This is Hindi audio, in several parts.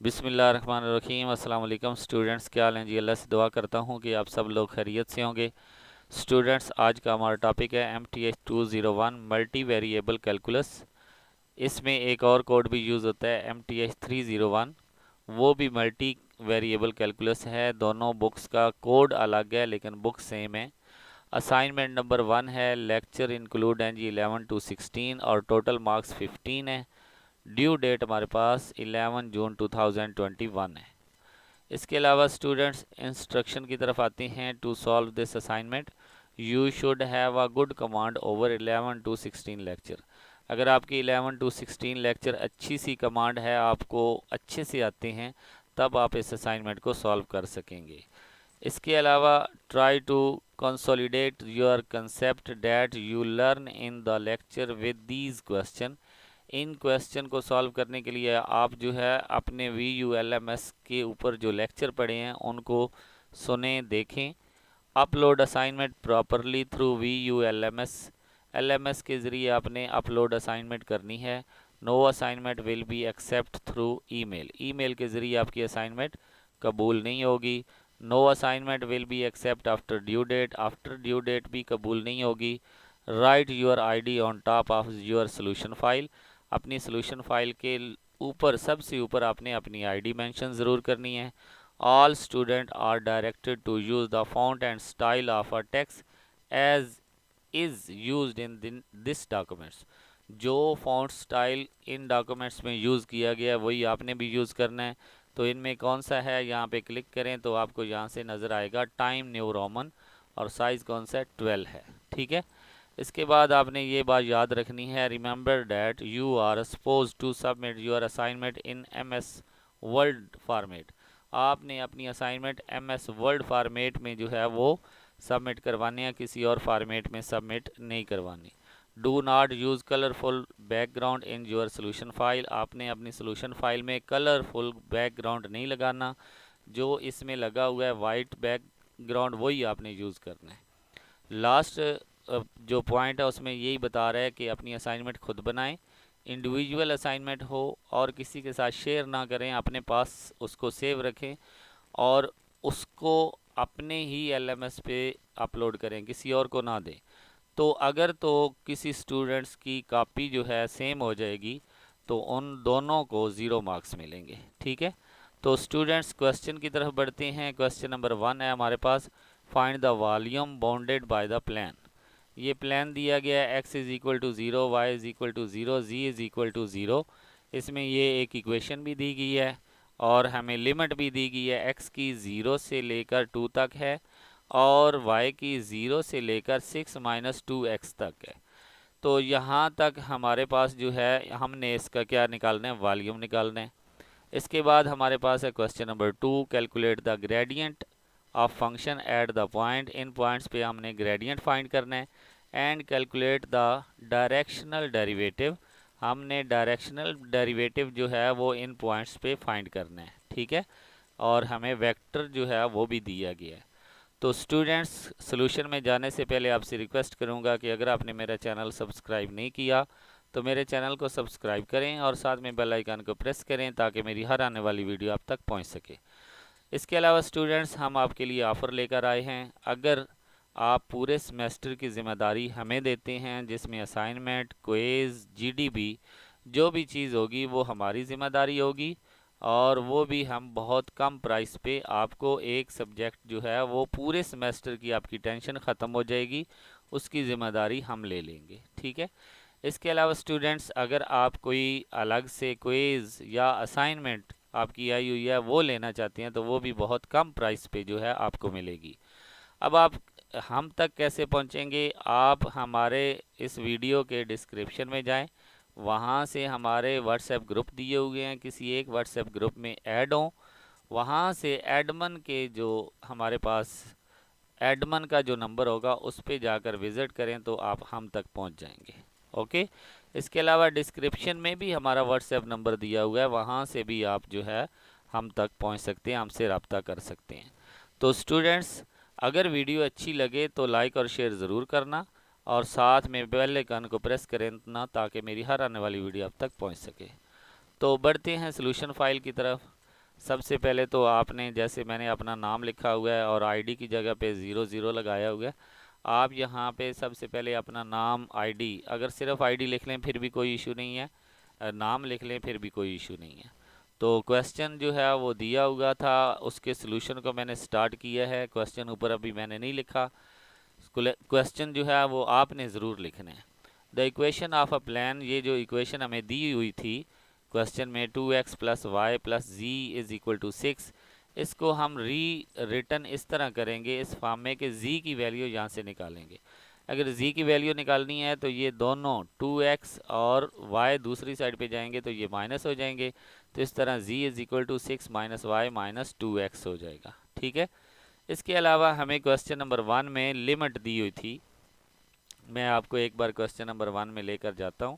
बिस्मिल्लाहिर्रहमानिर्रहीम। अस्सलाम वालेकुम स्टूडेंट्स, क्या हाल हैं जी। अल्लाह से दुआ करता हूँ कि आप सब लोग खैरियत से होंगे। स्टूडेंट्स, आज का हमारा टॉपिक है MTH 201 मल्टी वेरिएबल कैलकुलस। इसमें एक और कोड भी यूज़ होता है MTH 301, वो भी मल्टी वेरिएबल कैलकुलस है। दोनों बुक्स का कोड अलग है लेकिन बुक सेम है। असाइनमेंट नंबर 1 है। लेक्चर इंक्लूड हैं जी 11 to 16 और टोटल मार्क्स 15 है। ड्यू डेट हमारे पास 11 जून 2021 है। इसके अलावा स्टूडेंट्स, इंस्ट्रक्शन की तरफ आते हैं। To solve this assignment you should have a good command over 11 to 16 lecture. अगर आपकी 11 to 16 लेक्चर अच्छी सी कमांड है, आपको अच्छे से आते हैं, तब आप इस असाइनमेंट को सॉल्व कर सकेंगे। इसके अलावा try to consolidate your concept that you learn in the lecture with these question. इन क्वेश्चन को सॉल्व करने के लिए आप जो है अपने VULMS के ऊपर जो लेक्चर पढ़े हैं उनको सुने, देखें। Upload assignment properly through VULMS। LMS के ज़रिए आपने अपलोड असाइनमेंट करनी है। No assignment will be accept through email. Email के ज़रिए आपकी असाइनमेंट कबूल नहीं होगी। No assignment will be accept after due date. After due date भी कबूल नहीं होगी। Write your ID on top of your solution file. अपनी सोल्यूशन फाइल के ऊपर, सबसे ऊपर आपने अपनी ID मेंशन ज़रूर करनी है। All student are directed to use the font and style of a text as is used in this documents. जो फॉन्ट स्टाइल इन डॉक्यूमेंट्स में यूज़ किया गया है वही आपने भी यूज़ करना है। तो इनमें कौन सा है, यहाँ पे क्लिक करें तो आपको यहाँ से नज़र आएगा टाइम न्यू रोमन, और साइज़ कौन सा है, 12 है। ठीक है। इसके बाद आपने ये बात याद रखनी है, remember that you are suppose to submit your assignment in MS word format. आपने अपनी असाइनमेंट MS वर्ड फॉर्मेट में जो है वो सबमिट करवानी है, किसी और फॉर्मेट में सबमिट नहीं करवानी। Do not use colourful background in your solution file. आपने अपनी सोल्यूशन फाइल में कलरफुल बैकग्राउंड नहीं लगाना। जो इसमें लगा हुआ है वाइट बैकग्राउंड वही आपने यूज़ करना है। लास्ट जो पॉइंट है उसमें यही बता रहा है कि अपनी असाइनमेंट खुद बनाएं, इंडिविजुअल असाइनमेंट हो और किसी के साथ शेयर ना करें, अपने पास उसको सेव रखें और उसको अपने ही LMS पे अपलोड करें, किसी और को ना दें। तो अगर तो किसी स्टूडेंट्स की कॉपी जो है सेम हो जाएगी तो उन दोनों को 0 मार्क्स मिलेंगे। ठीक है। तो स्टूडेंट्स, क्वेश्चन की तरफ बढ़ते हैं। क्वेश्चन नंबर 1 है हमारे पास, find the volume bounded by the plane. ये प्लान दिया गया है x is equal to 0, Y is equal to 0, Z is equal to 0। इसमें ये एक इक्वेशन भी दी गई है और हमें लिमिट भी दी गई है। x की 0 से लेकर 2 तक है और y की 0 से लेकर 6 - 2x तक है। तो यहाँ तक हमारे पास जो है हमने इसका क्या निकालना है, वॉल्यूम निकालना है। इसके बाद हमारे पास है question number 2, calculate the gradient of function at the point. In points पे हमने ग्रेडियंट फाइंड करना है। And calculate the directional derivative. हमने डायरेक्शनल डेरिवेटिव जो है वो इन पॉइंट्स पे फाइंड करना है। ठीक है। और हमें वेक्टर जो है वो भी दिया गया है। तो स्टूडेंट्स, सोल्यूशन में जाने से पहले आपसे रिक्वेस्ट करूंगा कि अगर आपने मेरा चैनल सब्सक्राइब नहीं किया तो मेरे चैनल को सब्सक्राइब करें और साथ में बेल आइकन को प्रेस करें ताकि मेरी हर आने वाली वीडियो आप तक पहुंच सके। इसके अलावा स्टूडेंट्स, हम आपके लिए ऑफ़र लेकर आए हैं। अगर आप पूरे सेमेस्टर की ज़िम्मेदारी हमें देते हैं, जिसमें असाइनमेंट, क्विज़, GDB जो भी चीज़ होगी वो हमारी ज़िम्मेदारी होगी और वो भी हम बहुत कम प्राइस पे आपको एक सब्जेक्ट जो है वो पूरे सेमेस्टर की आपकी टेंशन ख़त्म हो जाएगी, उसकी ज़िम्मेदारी हम ले लेंगे। ठीक है। इसके अलावा स्टूडेंट्स, अगर आप कोई अलग से क्विज़ या असाइनमेंट आपकी आई हुई है वो लेना चाहते हैं तो वो भी बहुत कम प्राइस पे जो है आपको मिलेगी। अब आप हम तक कैसे पहुंचेंगे, आप हमारे इस वीडियो के डिस्क्रिप्शन में जाएं, वहां से हमारे व्हाट्सएप ग्रुप दिए हुए हैं, किसी एक व्हाट्सएप ग्रुप में ऐड हों। वहां से एडमन के जो हमारे पास एडमन का जो नंबर होगा उस पर जाकर विज़िट करें तो आप हम तक पहुंच जाएंगे। ओके। इसके अलावा डिस्क्रिप्शन में भी हमारा व्हाट्सएप नंबर दिया हुआ है, वहाँ से भी आप जो है हम तक पहुँच सकते हैं, हमसे रब्ता कर सकते हैं। तो स्टूडेंट्स, अगर वीडियो अच्छी लगे तो लाइक और शेयर ज़रूर करना और साथ में बेल आइकन को प्रेस करें ना, ताकि मेरी हर आने वाली वीडियो आप तक पहुँच सके। तो बढ़ते हैं सोल्यूशन फाइल की तरफ। सबसे पहले तो आपने, जैसे मैंने अपना नाम लिखा हुआ है और आईडी की जगह पे 00 लगाया हुआ है, आप यहाँ पे सबसे पहले अपना नाम, आईडी, अगर सिर्फ आईडी लिख लें फिर भी कोई इशू नहीं है, नाम लिख लें फिर भी कोई इशू नहीं है। तो क्वेश्चन जो है वो दिया हुआ था, उसके सोल्यूशन को मैंने स्टार्ट किया है। क्वेश्चन ऊपर अभी मैंने नहीं लिखा, क्वेश्चन जो है वो आपने ज़रूर लिखने हैं। The equation of a plan, ये जो इक्वेशन हमें दी हुई थी क्वेश्चन में, 2x plus y plus z is equal to 6, इसको हम रिटर्न इस तरह करेंगे इस फॉर्म में कि z की वैल्यू यहाँ से निकालेंगे। अगर z की वैल्यू निकालनी है तो ये दोनों 2x और y दूसरी साइड पे जाएंगे तो ये माइनस हो जाएंगे, तो इस तरह z is equal to 6 minus y minus 2x हो जाएगा। ठीक है। इसके अलावा हमें क्वेश्चन नंबर 1 में लिमिट दी हुई थी, मैं आपको एक बार क्वेश्चन नंबर 1 में लेकर जाता हूँ।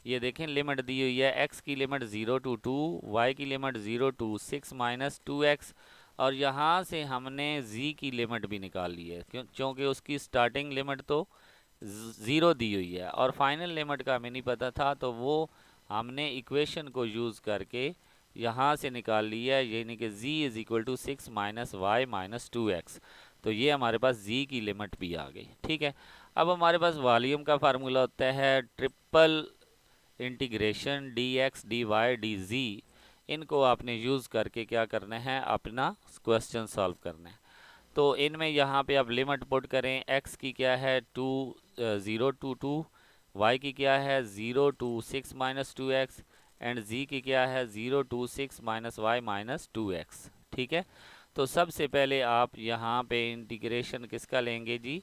ये देखें, लिमिट दी हुई है, x की लिमिट 0 टू 2, y की लिमिट 0 टू 6 माइनस 2x, और यहाँ से हमने z की लिमिट भी निकाल ली है क्योंकि उसकी स्टार्टिंग लिमिट तो 0 दी हुई है और फाइनल लिमिट का हमें नहीं पता था, तो वो हमने इक्वेशन को यूज़ करके यहाँ से निकाल लिया है, यानी कि z is equal to 6 minus y minus 2x। तो ये हमारे पास z की लिमिट भी आ गई। ठीक है। अब हमारे पास वॉल्यूम का फार्मूला होता है triple integration d x d y d z, इनको आपने यूज़ करके क्या करना है, अपना क्वेश्चन सॉल्व करना है। तो इनमें यहाँ पे आप लिमिट पुट करें, x की क्या है 0 टू 2, y की क्या है 0 to 6 minus 2x, and z की क्या है 0 to 6 minus y minus 2x। ठीक है। तो सबसे पहले आप यहाँ पे इंटीग्रेशन किसका लेंगे जी,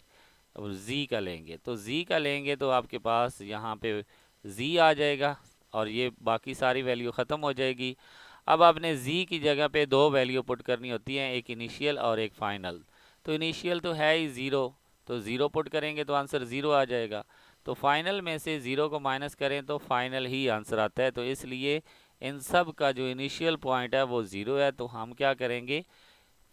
z का लेंगे। तो z का लेंगे तो आपके पास यहाँ पे z आ जाएगा और ये बाकी सारी वैल्यू ख़त्म हो जाएगी। अब आपने z की जगह पे दो वैल्यू पुट करनी होती हैं, एक इनिशियल और एक फाइनल। तो इनिशियल तो है ही 0, तो 0 पुट करेंगे तो आंसर 0 आ जाएगा। तो फाइनल में से 0 को माइनस करें तो फाइनल ही आंसर आता है, तो इसलिए इन सब का जो इनिशियल पॉइंट है वो 0 है, तो हम क्या करेंगे,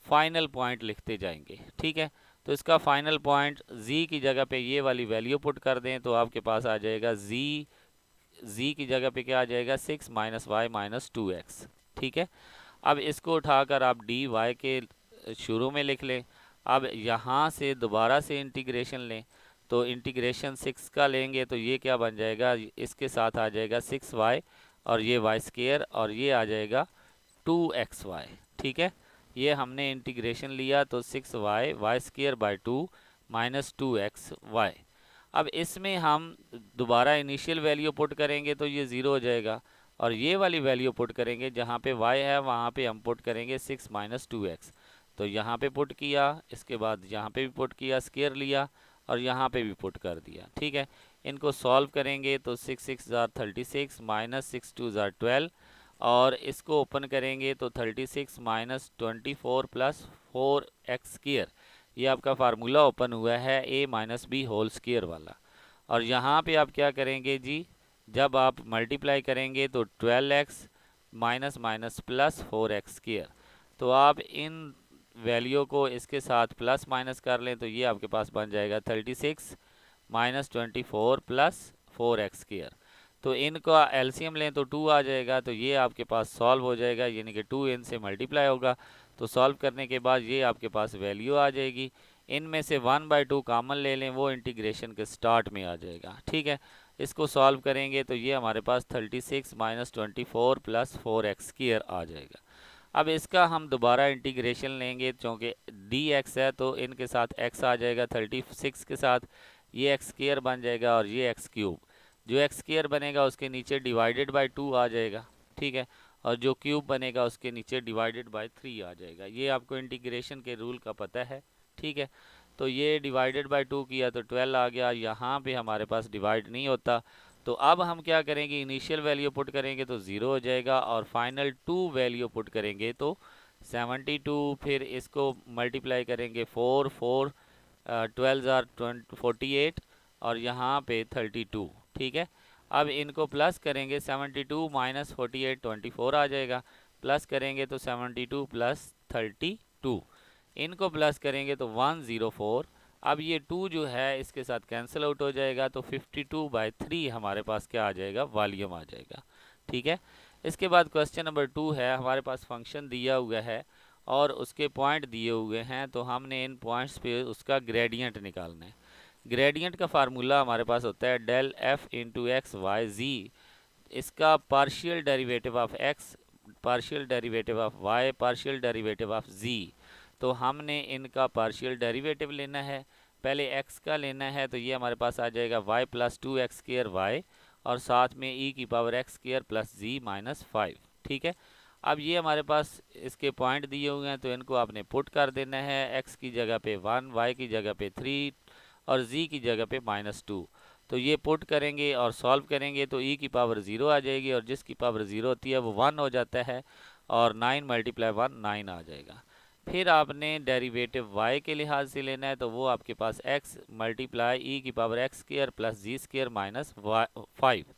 फाइनल पॉइंट लिखते जाएंगे। ठीक है। तो इसका फाइनल पॉइंट z की जगह पे ये वाली वैल्यू पुट कर दें तो आपके पास आ जाएगा z की जगह पे क्या आ जाएगा 6 माइनस वाई माइनस 2x। ठीक है। अब इसको उठाकर आप डी वाई के शुरू में लिख लें। अब यहाँ से दोबारा से इंटीग्रेशन लें, तो इंटीग्रेशन 6 का लेंगे तो ये क्या बन जाएगा, इसके साथ आ जाएगा 6y और ये वाई स्केयर और ये आ जाएगा 2xy। ठीक है। ये हमने इंटीग्रेशन लिया तो 6y Y square by 2 minus 2xy। अब इसमें हम दोबारा इनिशियल वैल्यू पुट करेंगे तो ये 0 हो जाएगा, और ये वाली वैल्यू पुट करेंगे जहाँ पे y है वहाँ पे हम पुट करेंगे 6 माइनस 2x। तो यहाँ पे पुट किया, इसके बाद यहाँ पे भी पुट किया, स्केयर लिया और यहाँ पे भी पुट कर दिया। ठीक है। इनको सॉल्व करेंगे तो 6 6 ज़ार 36 माइनस 6 2 ज़ार 12, और इसको ओपन करेंगे तो 36 माइनस 24 प्लस 4x स्क्र, ये आपका फार्मूला ओपन हुआ है a minus b whole square वाला। और यहाँ पे आप क्या करेंगे जी, जब आप मल्टीप्लाई करेंगे तो 12x minus minus plus 4x square, तो आप इन वैल्यू को इसके साथ प्लस माइनस कर लें तो ये आपके पास बन जाएगा 36 माइनस 24 प्लस 4x स्क्र। तो इनका एलसीएम लें तो 2 आ जाएगा, तो ये आपके पास सॉल्व हो जाएगा, यानी कि 2 इनसे मल्टीप्लाई होगा। तो सॉल्व करने के बाद ये आपके पास वैल्यू आ जाएगी। इनमें से 1/2 कॉमन ले लें, वो इंटीग्रेशन के स्टार्ट में आ जाएगा। ठीक है। इसको सॉल्व करेंगे तो ये हमारे पास 36 माइनस 24 प्लस 4x स्क्वायर आ जाएगा। अब इसका हम दोबारा इंटीग्रेशन लेंगे, क्योंकि dx है तो इनके साथ x आ जाएगा, 36 के साथ ये x स्क्वायर बन जाएगा और ये x क्यूब, जो एक्स स्क्वायर बनेगा उसके नीचे डिवाइडेड बाय 2 आ जाएगा। ठीक है। और जो क्यूब बनेगा उसके नीचे डिवाइडेड बाय 3 आ जाएगा। ये आपको इंटीग्रेशन के रूल का पता है। ठीक है। तो ये डिवाइडेड बाय 2 किया तो 12 आ गया, यहाँ पे हमारे पास डिवाइड नहीं होता। तो अब हम क्या करेंगे, इनिशियल वैल्यू पुट करेंगे तो 0 हो जाएगा और फाइनल 2 वैल्यू पुट करेंगे तो 72, फिर इसको मल्टीप्लाई करेंगे 4 4 12 ज़ार 48 और यहाँ पे 32। ठीक है। अब इनको प्लस करेंगे, 72 माइनस 48 24 आ जाएगा, प्लस करेंगे तो 72 प्लस 32, इनको प्लस करेंगे तो 104। अब ये 2 जो है इसके साथ कैंसिल आउट हो जाएगा, तो 52/3 हमारे पास क्या आ जाएगा, वॉल्यूम आ जाएगा। ठीक है। इसके बाद क्वेश्चन नंबर 2 है, हमारे पास फंक्शन दिया हुआ है और उसके पॉइंट दिए हुए हैं, तो हमने इन पॉइंट्स पे उसका ग्रेडियंट निकालना है। ग्रेडियंट का फार्मूला हमारे पास होता है del F into X Y Z, इसका partial derivative of X, partial derivative of Y, partial derivative of Z. तो हमने इनका पार्शियल डेरिवेटिव लेना है। पहले x का लेना है, तो ये हमारे पास आ जाएगा y प्लस 2x² वाई और साथ में e की पावर x² प्लस जी माइनस 5। ठीक है, अब ये हमारे पास इसके पॉइंट दिए हुए हैं, तो इनको आपने पुट कर देना है। x की जगह पे 1, y की जगह पे 3 और z की जगह पे -2। तो ये पुट करेंगे और सॉल्व करेंगे तो e की पावर 0 आ जाएगी और जिसकी पावर 0 होती है वो 1 हो जाता है और 9 मल्टीप्लाई 1 9 आ जाएगा। फिर आपने डेरिवेटिव y के लिहाज से लेना है, तो वो आपके पास x मल्टीप्लाई e की power x² plus g² minus 5।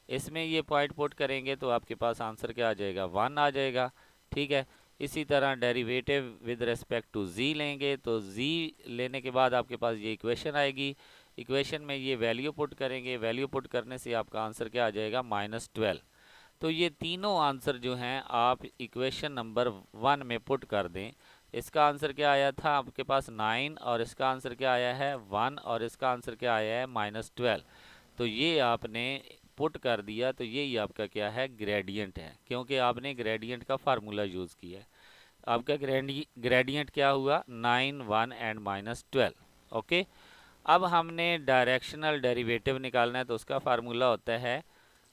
इसमें ये पॉइंट पुट करेंगे तो आपके पास आंसर क्या आ जाएगा, 1 आ जाएगा। ठीक है, इसी तरह derivative with respect to z लेंगे, तो z लेने के बाद आपके पास ये इक्वेशन आएगी। इक्वेशन में ये वैल्यू पुट करेंगे, वैल्यू पुट करने से आपका आंसर क्या आ जाएगा, -12। तो ये तीनों आंसर जो हैं आप इक्वेशन नंबर 1 में पुट कर दें। इसका आंसर क्या आया था आपके पास 9 और इसका आंसर क्या आया है 1 और इसका आंसर क्या आया है -12। तो ये आपने पुट कर दिया, तो यही आपका क्या है, ग्रेडियंट है, क्योंकि आपने ग्रेडियंट का फार्मूला यूज़ किया है। आपका ग्रेडियंट क्या हुआ, 9, 1 एंड -12। ओके, अब हमने डायरेक्शनल डेरिवेटिव निकालना है, तो उसका फार्मूला होता है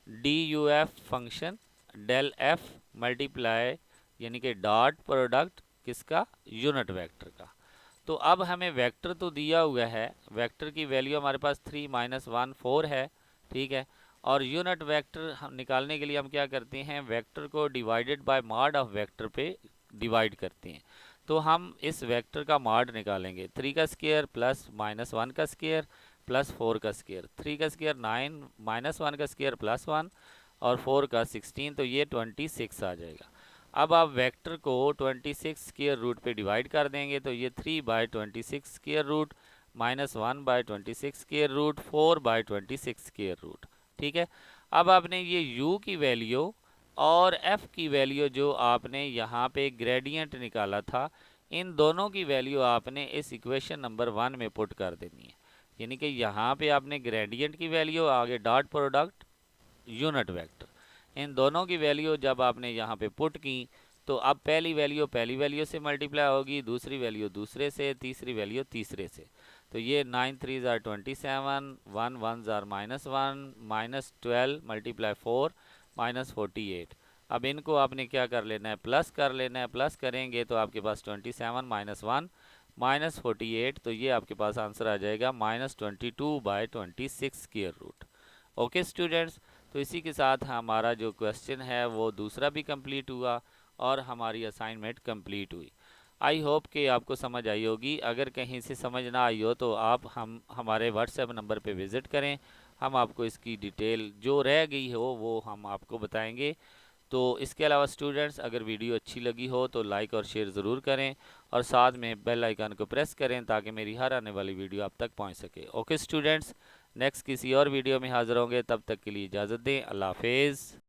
d u f function del f multiply यानी कि डॉट प्रोडक्ट किसका, यूनिट वेक्टर का। तो अब हमें वेक्टर तो दिया हुआ है, वेक्टर की वैल्यू हमारे पास 3 - 1 4 है। ठीक है, और यूनिट वेक्टर हम निकालने के लिए हम क्या करते हैं, वेक्टर को divided by mod of vector पे डिवाइड करते हैं। तो हम इस वेक्टर का मॉड निकालेंगे, 3 का स्क्वायर प्लस -1 का स्क्वायर प्लस 4 का स्क्वायर, 3 का स्क्वायर 9 -1 का स्क्वायर प्लस 1 और 4 का 16, तो ये 26 आ जाएगा। अब आप वेक्टर को 26 स्क्वायर रूट पे डिवाइड कर देंगे, तो ये 3/26 square root -1/26 square root 4/26 square root. ठीक है, अब आपने ये u की वैल्यू और f की वैल्यू जो आपने यहाँ पे ग्रेडियंट निकाला था, इन दोनों की वैल्यू आपने इस इक्वेशन नंबर 1 में पुट कर देनी है। यानी कि यहाँ पे आपने ग्रेडियंट की वैल्यू, आगे डॉट प्रोडक्ट यूनिट वेक्टर, इन दोनों की वैल्यू जब आपने यहाँ पे पुट की, तो अब पहली वैल्यू से मल्टीप्लाई होगी, दूसरी वैल्यू दूसरे से, तीसरी वैल्यू तीसरे से। तो ये 9 3 ज़ार 27, 1 1 ज़ार -1 -12 मल्टीप्लाई 4 -48। अब इनको आपने क्या कर लेना है, प्लस कर लेना है। प्लस करेंगे तो आपके पास 27 -1 -48, तो ये आपके पास आंसर आ जाएगा -22/26 स्क्वायर रूट। ओके स्टूडेंट्स, तो इसी के साथ हमारा जो क्वेश्चन है वो दूसरा भी कंप्लीट हुआ और हमारी असाइनमेंट कंप्लीट हुई। आई होप कि आपको समझ आई होगी। अगर कहीं से समझ ना आई हो तो आप हमारे व्हाट्सएप नंबर पे विज़िट करें, हम आपको इसकी डिटेल जो रह गई हो वो हम आपको बताएंगे। तो इसके अलावा स्टूडेंट्स, अगर वीडियो अच्छी लगी हो तो लाइक और शेयर ज़रूर करें और साथ में बेल आइकन को प्रेस करें ताकि मेरी हर आने वाली वीडियो आप तक पहुंच सके। ओके स्टूडेंट्स, नेक्स्ट किसी और वीडियो में हाज़िर होंगे, तब तक के लिए इजाज़त दें। अल्लाह हाफिज़।